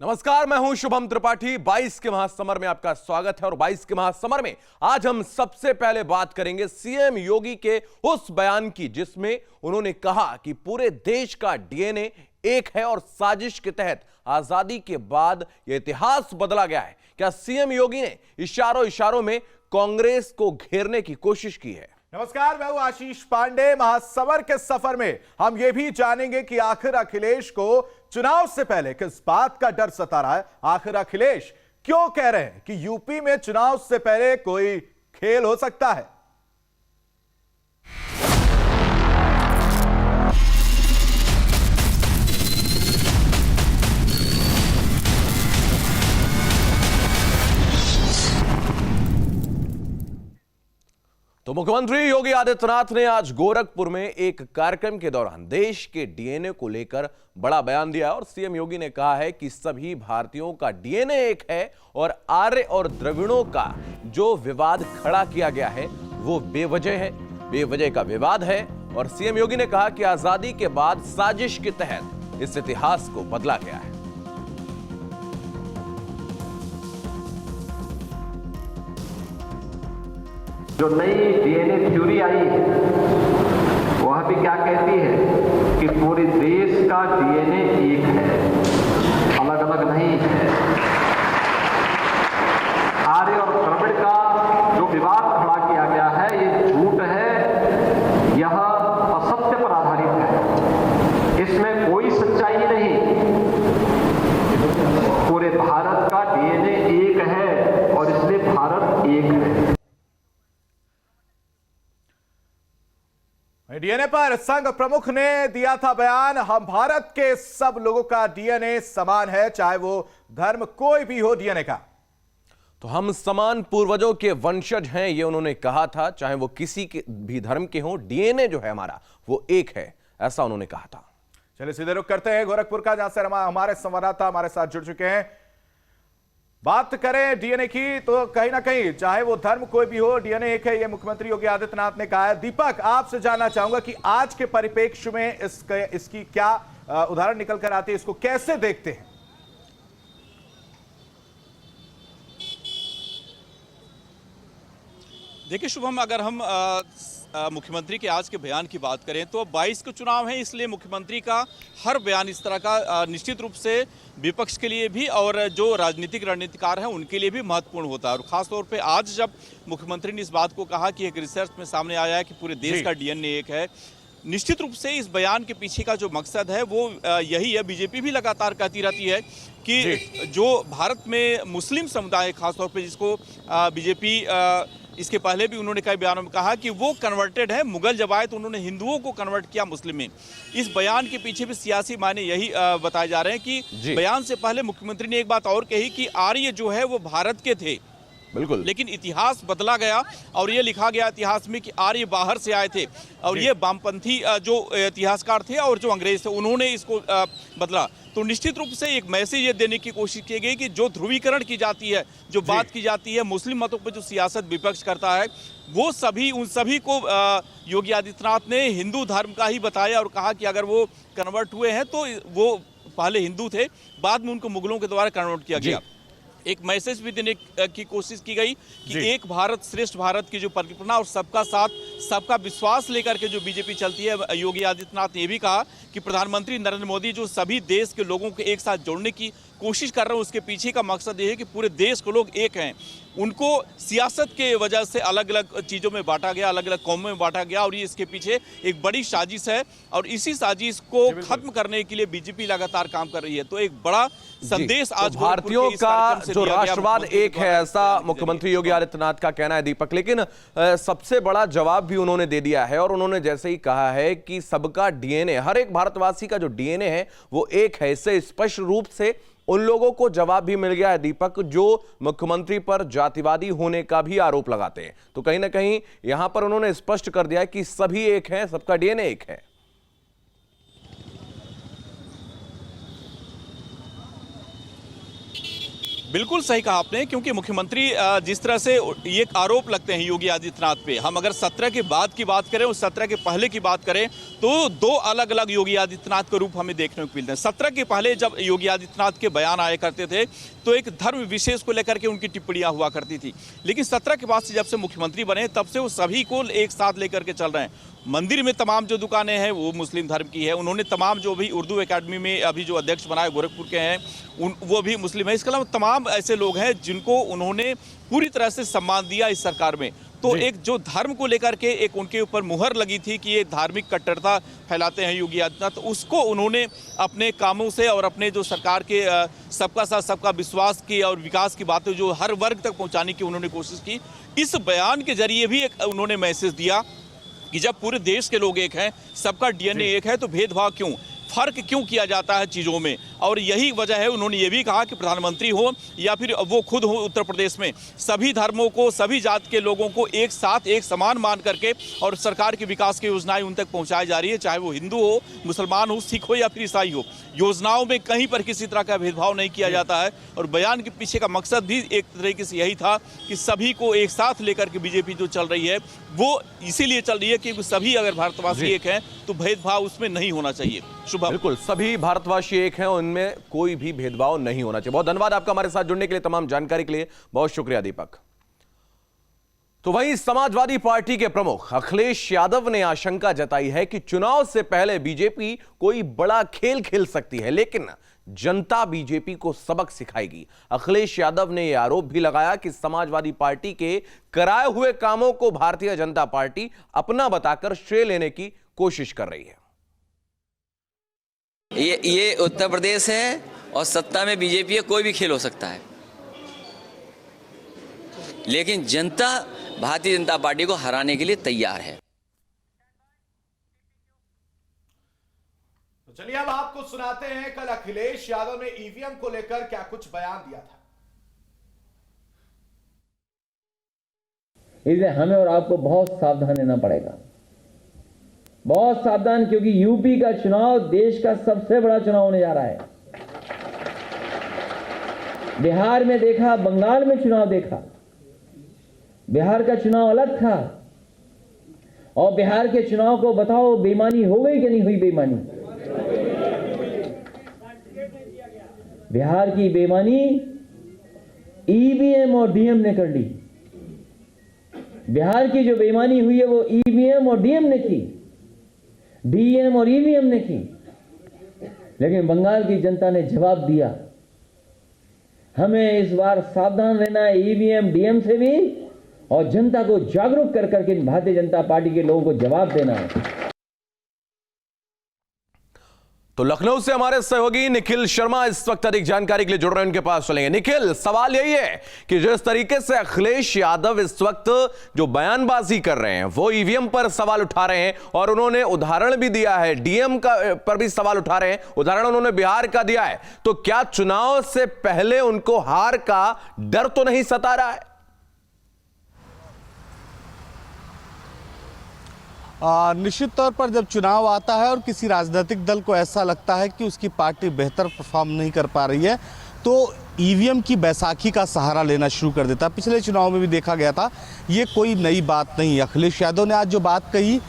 नमस्कार, मैं हूं शुभम त्रिपाठी। 22 के महासमर में आपका स्वागत है और 22 के महासमर में आज हम सबसे पहले बात करेंगे सीएम योगी के उस बयान की जिसमें उन्होंने कहा कि पूरे देश का डीएनए एक है और साजिश के तहत आजादी के बाद यह इतिहास बदला गया है। क्या सीएम योगी ने इशारों में कांग्रेस को घेरने की कोशिश की है? नमस्कार, मैं हूं आशीष पांडे। महासमर के सफर में हम यह भी जानेंगे कि आखिर अखिलेश को चुनाव से पहले किस बात का डर सता रहा है। आखिर अखिलेश क्यों कह रहे हैं कि यूपी में चुनाव से पहले कोई खेल हो सकता है। तो मुख्यमंत्री योगी आदित्यनाथ ने आज गोरखपुर में एक कार्यक्रम के दौरान देश के डीएनए को लेकर बड़ा बयान दिया और सीएम योगी ने कहा है कि सभी भारतीयों का डीएनए एक है और आर्य और द्रविड़ों का जो विवाद खड़ा किया गया है वो बेवजह है, बेवजह का विवाद है। और सीएम योगी ने कहा कि आजादी के बाद साजिश के तहत इस इतिहास को बदला गया है। जो नई डीएनए थ्योरी आई है वह भी क्या कहती है कि पूरे देश का डीएनए एक है, अलग अलग नहीं है। आर्य और द्रविड़ का जो विवाद खड़ा किया गया है ये झूठ है, यह असत्य पर आधारित है, इसमें कोई सच्चाई नहीं। पूरे भारत का डीएनए एक है और इसलिए भारत एक है। डीएनए पर संघ प्रमुख ने दिया था बयान। हम भारत के सब लोगों का डीएनए समान है, चाहे वो धर्म कोई भी हो डीएनए का। तो हम समान पूर्वजों के वंशज हैं, ये उन्होंने कहा था, चाहे वो किसी के भी धर्म के हों। डीएनए जो है हमारा वो एक है, ऐसा उन्होंने कहा था। चलिए सीधे रुख करते हैं गोरखपुर का, जहां से हमारे संवाददाता हमारे साथ जुड़ चुके हैं। बात करें डीएनए की तो कहीं ना कहीं चाहे वो धर्म कोई भी हो डीएनए एक है, ये मुख्यमंत्री योगी आदित्यनाथ ने कहा है। दीपक, आपसे जानना चाहूंगा कि आज के परिप्रेक्ष्य में इसकी क्या उदाहरण निकल कर आती है, इसको कैसे देखते हैं? देखिए शुभम, अगर हम मुख्यमंत्री के आज के बयान की बात करें तो 22 के चुनाव है, इसलिए मुख्यमंत्री का हर बयान इस तरह का निश्चित रूप से विपक्ष के लिए भी और जो राजनीतिक रणनीतिकार हैं उनके लिए भी महत्वपूर्ण होता है। और खासतौर पे आज जब मुख्यमंत्री ने इस बात को कहा कि एक रिसर्च में सामने आया है कि पूरे देश का डीएनए एक है, निश्चित रूप से इस बयान के पीछे का जो मकसद है वो यही है। बीजेपी भी लगातार कहती रहती है कि जो भारत में मुस्लिम समुदाय खासतौर पर जिसको बीजेपी इसके पहले भी उन्होंने कई बयानों में कहा कि वो कन्वर्टेड है, मुगल जब आए तो उन्होंने हिंदुओं को कन्वर्ट किया मुस्लिम में। इस बयान के पीछे भी सियासी मायने यही बताए जा रहे हैं कि बयान से पहले मुख्यमंत्री ने एक बात और कही कि आर्य जो है वो भारत के थे, बिल्कुल, लेकिन इतिहास बदला गया और ये लिखा गया इतिहास में कि आर्य बाहर से आए थे और ये वामपंथी जो इतिहासकार थे और जो अंग्रेज थे उन्होंने इसको बदला। तो निश्चित रूप से एक मैसेज ये देने की कोशिश की गई कि जो ध्रुवीकरण की जाती है, जो बात की जाती है, मुस्लिम मतों पर जो सियासत विपक्ष करता है, वो उन सभी को योगी आदित्यनाथ ने हिंदू धर्म का ही बताया और कहा कि अगर वो कन्वर्ट हुए हैं तो वो पहले हिंदू थे, बाद में उनको मुगलों के द्वारा कन्वर्ट किया गया। एक मैसेज भी देने की कोशिश की गई कि एक भारत श्रेष्ठ भारत की जो परिकल्पना और सबका साथ सबका विश्वास लेकर के जो बीजेपी चलती है। योगी आदित्यनाथ ने यह भी कहा कि प्रधानमंत्री नरेंद्र मोदी जो सभी देश के लोगों को एक साथ जोड़ने की कोशिश कर रहे हैं, उसके पीछे का मकसद ये है कि पूरे देश को लोग एक हैं। उनको सियासत के वजह से अलग अलग चीज़ों में बांटा गया, अलग अलग कौमों में बांटा गया और ये इसके पीछे एक बड़ी साजिश है और इसी साजिश को खत्म करने के लिए बीजेपी लगातार काम कर रही है। तो एक बड़ा संदेश आज तो भारतीयों का जो राष्ट्रवाद एक है, ऐसा मुख्यमंत्री योगी आदित्यनाथ का कहना है दीपक। लेकिन सबसे बड़ा जवाब भी उन्होंने दे दिया है और उन्होंने जैसे ही कहा है कि सबका डीएनए, हर एक भारतवासी का जो डीएनए है वो एक है। इससे स्पष्ट रूप से उन लोगों को जवाब भी मिल गया है दीपक जो मुख्यमंत्री पर जातिवादी होने का भी आरोप लगाते हैं। तो कहीं ना कहीं यहां पर उन्होंने स्पष्ट कर दिया है कि सभी एक हैं, सबका डीएनए एक है। बिल्कुल सही कहा आपने, क्योंकि मुख्यमंत्री जिस तरह से ये आरोप लगते हैं योगी आदित्यनाथ पे, हम अगर 17 के बाद की बात करें और 17 के पहले की बात करें तो दो अलग अलग योगी आदित्यनाथ का रूप हमें देखने को मिलते हैं। 17 के पहले जब योगी आदित्यनाथ के बयान आया करते थे तो एक धर्म विशेष को लेकर के उनकी टिप्पणियां हुआ करती थी, लेकिन 17 के बाद से जब से मुख्यमंत्री बने तब से वो सभी को एक साथ लेकर के चल रहे हैं। मंदिर में तमाम जो दुकानें हैं वो मुस्लिम धर्म की है, उन्होंने तमाम जो भी उर्दू एकेडमी में अभी जो अध्यक्ष बनाए गोरखपुर के हैं वो भी मुस्लिम है। इसके अलावा तमाम ऐसे लोग हैं जिनको उन्होंने पूरी तरह से सम्मान दिया इस सरकार में। तो एक जो धर्म को लेकर के एक उनके ऊपर मुहर लगी थी कि ये धार्मिक कट्टरता फैलाते हैं योगी आदित्यनाथ, तो उसको उन्होंने अपने कामों से और अपने जो सरकार के सबका साथ सबका विश्वास की और विकास की बातें जो हर वर्ग तक पहुंचाने की उन्होंने कोशिश की। इस बयान के जरिए भी एक उन्होंने मैसेज दिया कि जब पूरे देश के लोग एक हैं, सबका डीएनए एक है, तो भेदभाव क्यों, फर्क क्यों किया जाता है चीज़ों में। और यही वजह है, उन्होंने ये भी कहा कि प्रधानमंत्री हो या फिर वो खुद हो उत्तर प्रदेश में, सभी धर्मों को, सभी जात के लोगों को एक साथ एक समान मान करके और सरकार की विकास की योजनाएं उन तक पहुंचाई जा रही है, चाहे वो हिंदू हो, मुसलमान हो, सिख हो या फिर ईसाई हो। योजनाओं में कहीं पर किसी तरह का भेदभाव नहीं किया जाता है। और बयान के पीछे का मकसद भी एक तरीके से यही था कि सभी को एक साथ लेकर के बीजेपी जो चल रही है वो इसीलिए चल रही है कि सभी अगर भारतवासी एक हैं तो भेदभाव उसमें नहीं होना चाहिए। शुभ बिल्कुल, सभी भारतवासी एक हैं, उनमें कोई भी भेदभाव नहीं होना चाहिए। बहुत धन्यवाद आपका हमारे साथ जुड़ने के लिए, तमाम जानकारी के लिए बहुत शुक्रिया दीपक। तो वहीं समाजवादी पार्टी के प्रमुख अखिलेश यादव ने आशंका जताई है कि चुनाव से पहले बीजेपी कोई बड़ा खेल खेल सकती है, लेकिन जनता बीजेपी को सबक सिखाएगी। अखिलेश यादव ने यह आरोप भी लगाया कि समाजवादी पार्टी के कराए हुए कामों को भारतीय जनता पार्टी अपना बताकर श्रेय लेने की कोशिश कर रही है। ये उत्तर प्रदेश है और सत्ता में बीजेपी है, कोई भी खेल हो सकता है, लेकिन जनता भारतीय जनता पार्टी को हराने के लिए तैयार है। तो चलिए अब आपको सुनाते हैं कल अखिलेश यादव ने ईवीएम को लेकर क्या कुछ बयान दिया था। इसलिए हमें और आपको बहुत सावधान रहना पड़ेगा, बहुत सावधान, क्योंकि यूपी का चुनाव देश का सबसे बड़ा चुनाव होने जा रहा है। बिहार में देखा, बंगाल में चुनाव देखा, बिहार का चुनाव अलग था, और बिहार के चुनाव को बताओ बेईमानी हो गई कि नहीं हुई बेईमानी। बिहार की बेईमानी ईवीएम और डीएम ने कर ली। बिहार की जो बेईमानी हुई है वो ईवीएम और डीएम ने की, डीएम और ईवीएम ने की, लेकिन बंगाल की जनता ने जवाब दिया। हमें इस बार सावधान रहना है ईवीएम डीएम से भी, और जनता को जागरूक कर करके भारतीय जनता पार्टी के लोगों को जवाब देना है। तो लखनऊ से हमारे सहयोगी निखिल शर्मा इस वक्त अधिक जानकारी के लिए जुड़ रहे हैं, उनके पास चलेंगे। निखिल, सवाल यही है कि जिस तरीके से अखिलेश यादव इस वक्त जो बयानबाजी कर रहे हैं वो ईवीएम पर सवाल उठा रहे हैं, और उन्होंने उदाहरण भी दिया है, डीएम का पर भी सवाल उठा रहे हैं, उदाहरण उन्होंने बिहार का दिया है, तो क्या चुनाव से पहले उनको हार का डर तो नहीं सता रहा है? निश्चित तौर पर जब चुनाव आता है और किसी राजनीतिक दल को ऐसा लगता है कि उसकी पार्टी बेहतर परफॉर्म नहीं कर पा रही है, तो ईवीएम की बैसाखी का सहारा लेना शुरू कर देता है। पिछले चुनाव में भी देखा गया था, ये कोई नई बात नहीं है। अखिलेश यादव ने आज जो बात कही,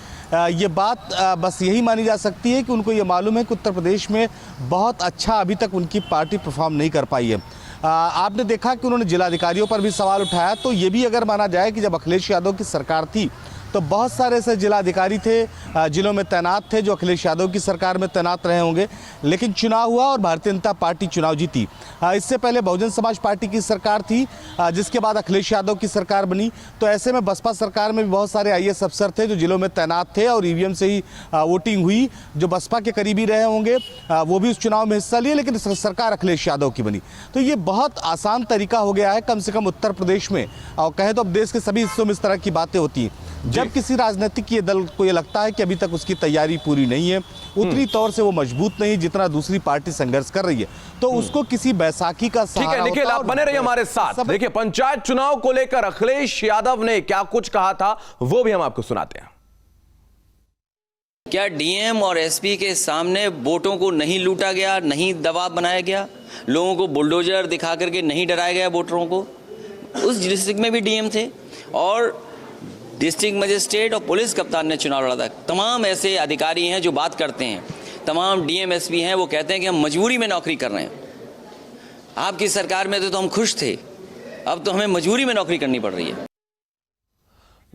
ये बात बस यही मानी जा सकती है कि उनको ये मालूम है कि उत्तर प्रदेश में बहुत अच्छा अभी तक उनकी पार्टी परफॉर्म नहीं कर पाई है। आपने देखा कि उन्होंने जिलाधिकारियों पर भी सवाल उठाया, तो ये भी अगर माना जाए कि जब अखिलेश यादव की सरकार थी तो बहुत सारे ऐसे जिलाधिकारी थे जिलों में तैनात थे जो अखिलेश यादव की सरकार में तैनात रहे होंगे, लेकिन चुनाव हुआ और भारतीय जनता पार्टी चुनाव जीती। इससे पहले बहुजन समाज पार्टी की सरकार थी, जिसके बाद अखिलेश यादव की सरकार बनी, तो ऐसे में बसपा सरकार में भी बहुत सारे आईएएस अफसर थे जो जिलों में तैनात थे और ईवीएम से ही वोटिंग हुई। जो बसपा के करीबी रहे होंगे वो भी उस चुनाव में हिस्सा लिए, लेकिन सरकार अखिलेश यादव की बनी। तो ये बहुत आसान तरीका हो गया है, कम से कम उत्तर प्रदेश में, और कहें तो अब देश के सभी हिस्सों में इस तरह की बातें होती हैं। जब किसी राजनीतिक ये दल को ये लगता है कि अभी तक उसकी तैयारी पूरी नहीं है, उतनी तौर से वो मजबूत नहीं जितना दूसरी पार्टी संघर्ष कर रही है, तो उसको किसी बैसाखी का सहारा। ठीक है निखिल, आप बने रहिए हमारे साथ। देखिए, पंचायत चुनाव को लेकर अखिलेश यादव ने क्या कुछ कहा था वो भी हम आपको सुनाते हैं। क्या डीएम और एसपी के सामने वोटों को नहीं लूटा गया, नहीं दबाव बनाया गया, लोगों को बुलडोजर दिखा करके नहीं डराया गया वोटरों को? उस डिस्ट्रिक्ट में भी डीएम थे और डिस्ट्रिक्ट मजिस्ट्रेट और पुलिस कप्तान ने चुनाव लड़ा था। तमाम ऐसे अधिकारी हैं जो बात करते हैं, तमाम डीएम एसपी हैं, वो कहते हैं कि हम मजबूरी में नौकरी कर रहे हैं। आपकी सरकार में तो हम खुश थे, अब तो हमें मजबूरी में नौकरी करनी पड़ रही है।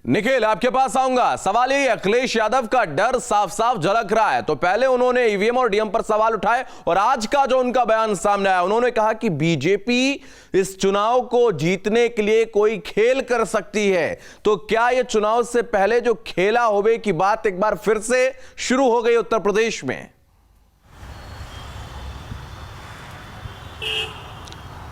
निखिल, आपके पास आऊंगा। सवाल ये, अखिलेश यादव का डर साफ साफ झलक रहा है। तो पहले उन्होंने ईवीएम और डीएम पर सवाल उठाए और आज का जो उनका बयान सामने आया, उन्होंने कहा कि बीजेपी इस चुनाव को जीतने के लिए कोई खेल कर सकती है। तो क्या यह चुनाव से पहले जो खेला होवे की बात एक बार फिर से शुरू हो गई उत्तर प्रदेश में?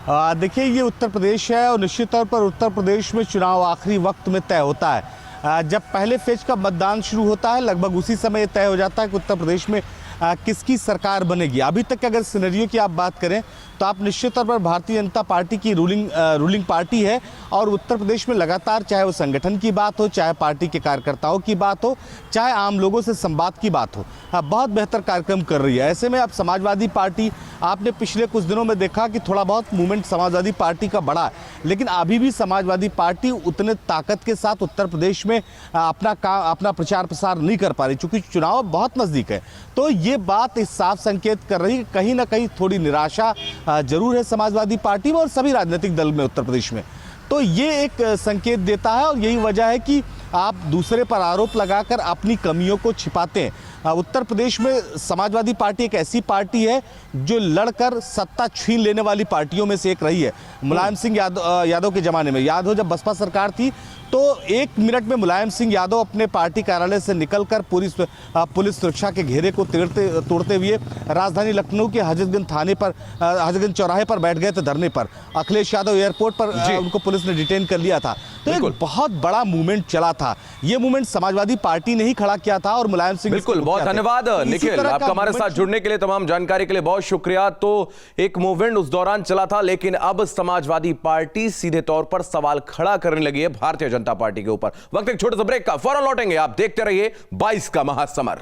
देखिए, ये उत्तर प्रदेश है और निश्चित तौर पर उत्तर प्रदेश में चुनाव आखिरी वक्त में तय होता है। जब पहले फेज का मतदान शुरू होता है, लगभग उसी समय तय हो जाता है कि उत्तर प्रदेश में किसकी सरकार बनेगी। अभी तक अगर सिनेरियो की आप बात करें तो आप निश्चित तौर पर भारतीय जनता पार्टी की रूलिंग पार्टी है और उत्तर प्रदेश में लगातार, चाहे वो संगठन की बात हो, चाहे पार्टी के कार्यकर्ताओं की बात हो, चाहे आम लोगों से संवाद की बात हो, बहुत बेहतर कार्यक्रम कर रही है। ऐसे में अब समाजवादी पार्टी, आपने पिछले कुछ दिनों में देखा कि थोड़ा बहुत मूवमेंट समाजवादी पार्टी का बढ़ा है, लेकिन अभी भी समाजवादी पार्टी उतने ताकत के साथ उत्तर प्रदेश में अपना प्रचार प्रसार नहीं कर पा रही, चूंकि चुनाव बहुत नज़दीक है। तो ये बात इस साफ संकेत कर रही है कि कहीं ना कहीं थोड़ी निराशा जरूर है समाजवादी पार्टी में और सभी राजनीतिक दल में उत्तर प्रदेश में। तो ये एक संकेत देता है और यही वजह है कि आप दूसरे पर आरोप लगाकर अपनी कमियों को छिपाते हैं। उत्तर प्रदेश में समाजवादी पार्टी एक ऐसी पार्टी है जो लड़कर सत्ता छीन लेने वाली पार्टियों में से एक रही है। मुलायम सिंह यादव के ज़माने में, याद हो जब बसपा सरकार थी तो 1 मिनट में मुलायम सिंह यादव अपने पार्टी कार्यालय से निकलकर पुलिस सुरक्षा के घेरे को तोड़ते हुए राजधानी लखनऊ के हजरतगंज चौराहे पर बैठ गए थे धरने पर। अखिलेश यादव एयरपोर्ट पर उनको पुलिस ने डिटेन कर लिया था। तो एक बहुत बड़ा मूवमेंट चला था। ये मूवमेंट समाजवादी पार्टी ने ही खड़ा किया था और मुलायम सिंह। बिल्कुल, बहुत धन्यवाद निखिल, आपका हमारे साथ जुड़ने के लिए, तमाम जानकारी के लिए बहुत शुक्रिया। तो एक मूवमेंट उस दौरान चला था, लेकिन अब समाजवादी पार्टी सीधे तौर पर सवाल खड़ा करने लगी है भारतीय जनता पार्टी के ऊपर। वक्त एक छोटे से ब्रेक का, फौरन लौटेंगे। आप देखते रहिए 22 का महासमर।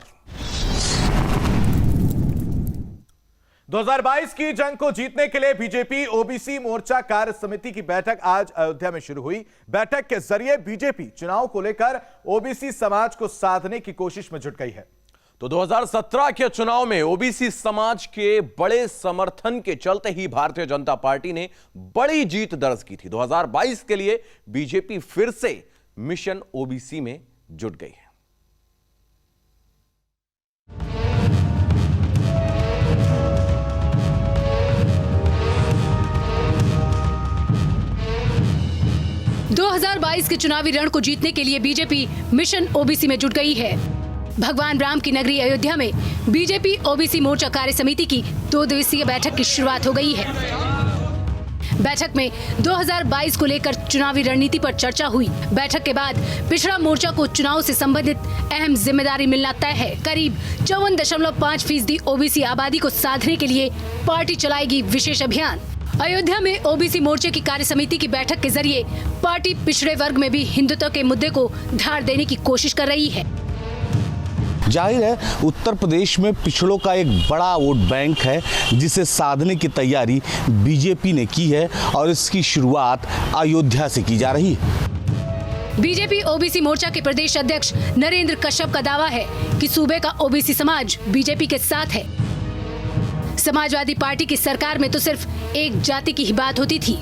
2022 की जंग को जीतने के लिए बीजेपी ओबीसी मोर्चा कार्य समिति की बैठक आज अयोध्या में शुरू हुई। बैठक के जरिए बीजेपी चुनाव को लेकर ओबीसी समाज को साधने की कोशिश में जुट गई है। तो 2017 के चुनाव में ओबीसी समाज के बड़े समर्थन के चलते ही भारतीय जनता पार्टी ने बड़ी जीत दर्ज की थी। 2022 के लिए बीजेपी फिर से मिशन ओबीसी में जुट गई है। के चुनावी रण को जीतने के लिए बीजेपी मिशन ओबीसी में जुट गई है। भगवान राम की नगरी अयोध्या में बीजेपी ओबीसी मोर्चा कार्य समिति की 2 दिवसीय बैठक की शुरुआत हो गई है। बैठक में 2022 को लेकर चुनावी रणनीति पर चर्चा हुई। बैठक के बाद पिछड़ा मोर्चा को चुनाव से संबंधित अहम जिम्मेदारी मिलना तय है। करीब 54.5% ओबीसी आबादी को साधने के लिए पार्टी चलाएगी विशेष अभियान। अयोध्या में ओबीसी मोर्चे की कार्य समिति की बैठक के जरिए पार्टी पिछड़े वर्ग में भी हिंदुत्व के मुद्दे को धार देने की कोशिश कर रही है। जाहिर है उत्तर प्रदेश में पिछड़ों का एक बड़ा वोट बैंक है जिसे साधने की तैयारी बीजेपी ने की है और इसकी शुरुआत अयोध्या से की जा रही है। बीजेपी ओबीसी मोर्चा के प्रदेश अध्यक्ष नरेंद्र कश्यप का दावा है कि सूबे का ओबीसी समाज बीजेपी के साथ है। समाजवादी पार्टी की सरकार में तो सिर्फ एक जाति की ही बात होती थी।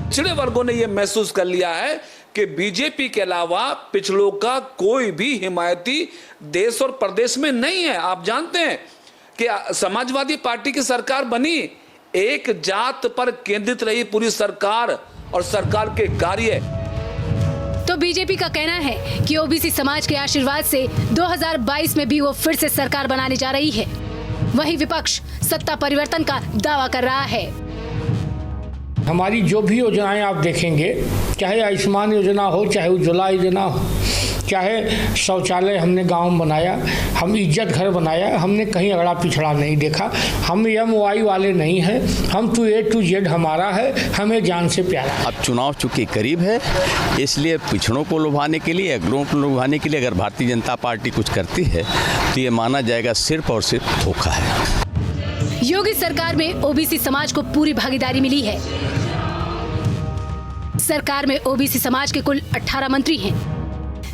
पिछड़े वर्गों ने यह महसूस कर लिया है कि बीजेपी के अलावा पिछड़ों का कोई भी हिमायती देश और प्रदेश में नहीं है। आप जानते हैं कि समाजवादी पार्टी की सरकार बनी, एक जात पर केंद्रित रही पूरी सरकार और सरकार के कार्य। तो बीजेपी का कहना है कि ओबीसी समाज के आशीर्वाद से 2022 में भी वो फिर से सरकार बनाने जा रही है। वहीं विपक्ष सत्ता परिवर्तन का दावा कर रहा है। हमारी जो भी योजनाएं आप देखेंगे, चाहे आयुष्मान योजना हो, चाहे उज्ज्वला योजना हो, चाहे शौचालय हमने गांव में बनाया, हम इज्जत घर बनाया, हमने कहीं अगड़ा पिछड़ा नहीं देखा। हम MY वाले नहीं हैं, हम तो A to Z हमारा है, हमें जान से प्यारा। अब चुनाव चूंकि करीब है, इसलिए पिछड़ों को लुभाने के लिए, अगड़ों को लुभाने के लिए अगर भारतीय जनता पार्टी कुछ करती है तो ये माना जाएगा सिर्फ और सिर्फ धोखा है। योगी सरकार में OBC समाज को पूरी भागीदारी मिली है। सरकार में OBC समाज के कुल 18 मंत्री हैं।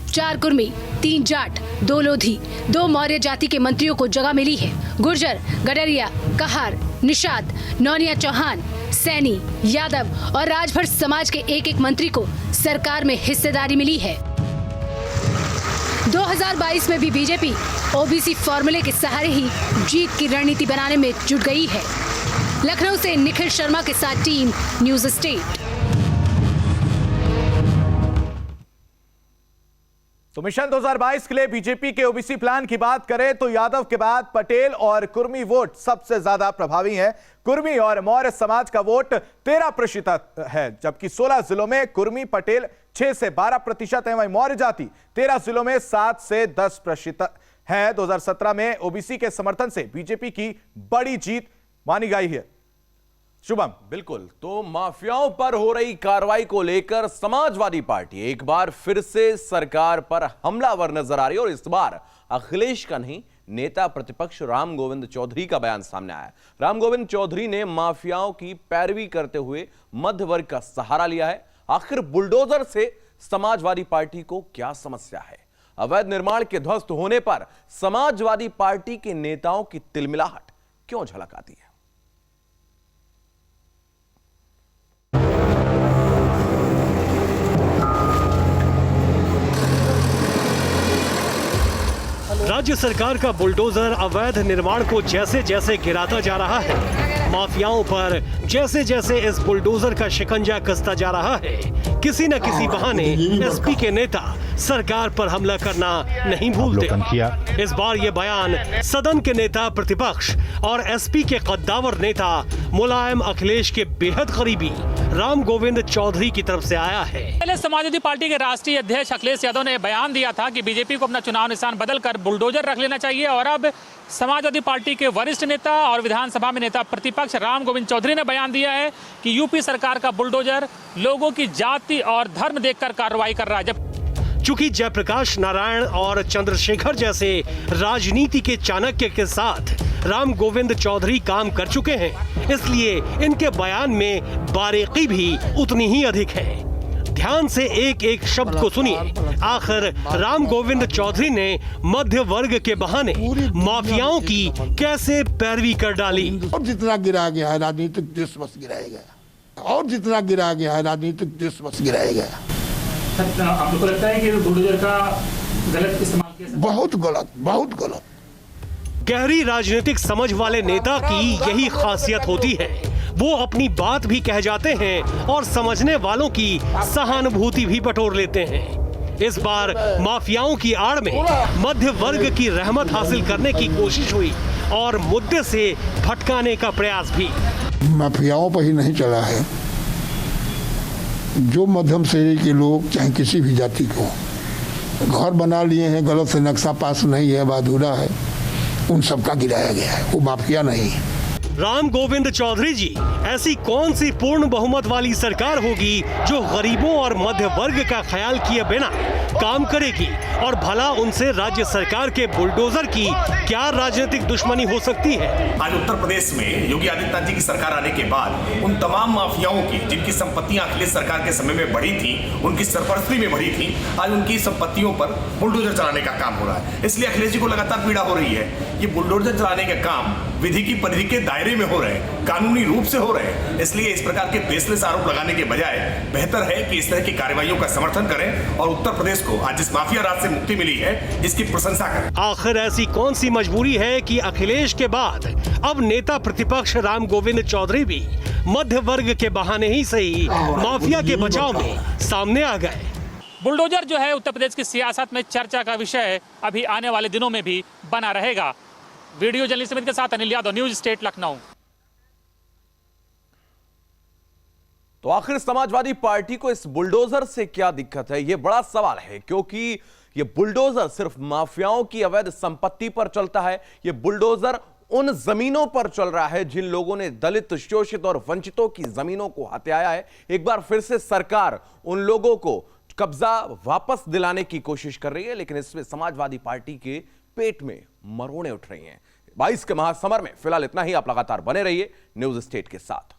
4 कुर्मी, 3 जाट, 2 लोधी, 2 मौर्य जाति के मंत्रियों को जगह मिली है। गुर्जर, गडरिया, कहार, निषाद, नौनिया चौहान, सैनी, यादव और राजभर समाज के एक मंत्री को सरकार में हिस्सेदारी मिली है। 2022 में भी बीजेपी OBC फॉर्मूले के सहारे ही जीत की रणनीति बनाने में जुट गई है। लखनऊ से निखिल शर्मा के साथ टीम न्यूज स्टेट। तो मिशन 2022 के लिए बीजेपी के OBC प्लान की बात करें तो यादव के बाद पटेल और कुर्मी वोट सबसे ज्यादा प्रभावी हैं। कुर्मी और मौर्य समाज का वोट 13% है, जबकि 16 जिलों में कुर्मी पटेल 6 से 12% है, वहीं मौर्य जाति 13 जिलों में 7 से 10% है। 2017 में OBC के समर्थन से बीजेपी की बड़ी जीत मानी गई है। शुभम, बिल्कुल। तो माफियाओं पर हो रही कार्रवाई को लेकर समाजवादी पार्टी एक बार फिर से सरकार पर हमलावर नजर आ रही है और इस बार अखिलेश का नहीं, नेता प्रतिपक्ष राम गोविंद चौधरी का बयान सामने आया। राम गोविंद चौधरी ने माफियाओं की पैरवी करते हुए मध्य वर्ग का सहारा लिया है। आखिर बुलडोजर से समाजवादी पार्टी को क्या समस्या है? अवैध निर्माण के ध्वस्त होने पर समाजवादी पार्टी के नेताओं की तिलमिलाहट क्यों झलक आती है? राज्य सरकार का बुलडोजर अवैध निर्माण को जैसे जैसे गिराता जा रहा है, माफियाओं पर जैसे जैसे इस बुलडोजर का शिकंजा कसता जा रहा है, किसी न किसी बहाने एसपी के नेता सरकार पर हमला करना नहीं भूलते। इस बार ये बयान सदन के नेता प्रतिपक्ष और एसपी के कद्दावर नेता मुलायम अखिलेश के बेहद करीबी राम गोविंद चौधरी की तरफ से आया है। पहले समाजवादी पार्टी के राष्ट्रीय अध्यक्ष अखिलेश यादव ने बयान दिया था कि बीजेपी को अपना चुनाव निशान बदलकर बुलडोजर रख लेना चाहिए, और अब समाजवादी पार्टी के वरिष्ठ नेता और विधानसभा में नेता प्रतिपक्ष राम गोविंद चौधरी ने बयान दिया है कि यूपी सरकार का बुलडोजर लोगों की जाति और धर्म देखकर कार्रवाई कर रहा है। चूंकि जयप्रकाश नारायण और चंद्रशेखर जैसे राजनीति के चाणक्य के साथ राम गोविंद चौधरी काम कर चुके हैं, इसलिए इनके बयान में बारीकी भी उतनी ही अधिक है। ध्यान से एक एक शब्द को सुनिए। आखिर राम गोविंद चौधरी ने मध्य वर्ग के बहाने माफियाओं की कैसे पैरवी कर डाली। और जितना गिरा गया है राजनीतिक दृश्य बस गिराया गया, और जितना गिरा गया है राजनीतिक दृश्य बस गिराया गया। आपको लगता है कि बुलडोजर का गलत इस्तेमाल किया? बहुत गलत, बहुत गलत। गहरी राजनीतिक समझ वाले नेता की यही खासियत होती है, वो अपनी बात भी कह जाते हैं और समझने वालों की सहानुभूति भी बटोर लेते हैं। इस बार माफियाओं की आड़ में मध्य वर्ग की रहमत हासिल करने की कोशिश हुई और मुद्दे से भटकाने का प्रयास भी। माफियाओं पर ही नहीं चला है, जो मध्यम श्रेणी के लोग चाहे किसी भी जाति को घर बना लिए हैं, गलत से नक्शा पास नहीं है, अधूरा है, उन सबका गिराया गया है, वो माफिया नहीं है। राम गोविंद चौधरी जी, ऐसी कौन सी पूर्ण बहुमत वाली सरकार होगी जो गरीबों और मध्य वर्ग का ख्याल किए बिना काम करेगी, और भला उनसे राज्य सरकार के बुलडोजर की क्या राजनीतिक दुश्मनी हो सकती है? आज उत्तर प्रदेश में योगी आदित्यनाथ जी की सरकार आने के बाद उन तमाम माफियाओं की जिनकी संपत्तियां अखिलेश सरकार के समय में बढ़ी थी, उनकी सरपरस्ती में बढ़ी थी, आज उनकी संपत्तियों पर बुलडोजर चलाने का काम हो रहा है। इसलिए अखिलेश जी को लगातार पीड़ा हो रही है। ये बुलडोजर चलाने का काम विधि की परिधि के दायरे में हो रहे हैं, कानूनी रूप से हो रहे हैं। इसलिए इस प्रकार के बेसलेस आरोप लगाने के बजाय बेहतर है कि इस तरह की कार्रवाइयों का समर्थन करें और उत्तर प्रदेश को आज जिस माफिया राज से मुक्ति मिली है इसकी प्रशंसा करें। आखिर ऐसी कौन सी मजबूरी है कि अखिलेश के बाद अब नेता प्रतिपक्ष राम गोविंद चौधरी भी मध्य वर्ग के बहाने ही सही माफिया के बचाव में सामने आ गए? बुलडोजर जो है उत्तर प्रदेश की सियासत में चर्चा का विषय अभी आने वाले दिनों में भी बना रहेगा। वीडियो जर्नलिस्ट समिति के साथ अनिल यादव, न्यूज स्टेट, लखनऊ। तो आखिर समाजवादी पार्टी को इस बुलडोजर से क्या दिक्कत है, यह बड़ा सवाल है, क्योंकि ये बुलडोजर सिर्फ माफियाओं की अवैध संपत्ति पर चलता है। ये बुलडोजर उन जमीनों पर चल रहा है जिन लोगों ने दलित, शोषित और वंचितों की जमीनों को हत्याया है। एक बार फिर से सरकार उन लोगों को कब्जा वापस दिलाने की कोशिश कर रही है, लेकिन इसमें समाजवादी पार्टी के पेट में मरोड़े उठ रही हैं। 22 के महासमर में फिलहाल इतना ही। आप लगातार बने रहिए न्यूज स्टेट के साथ।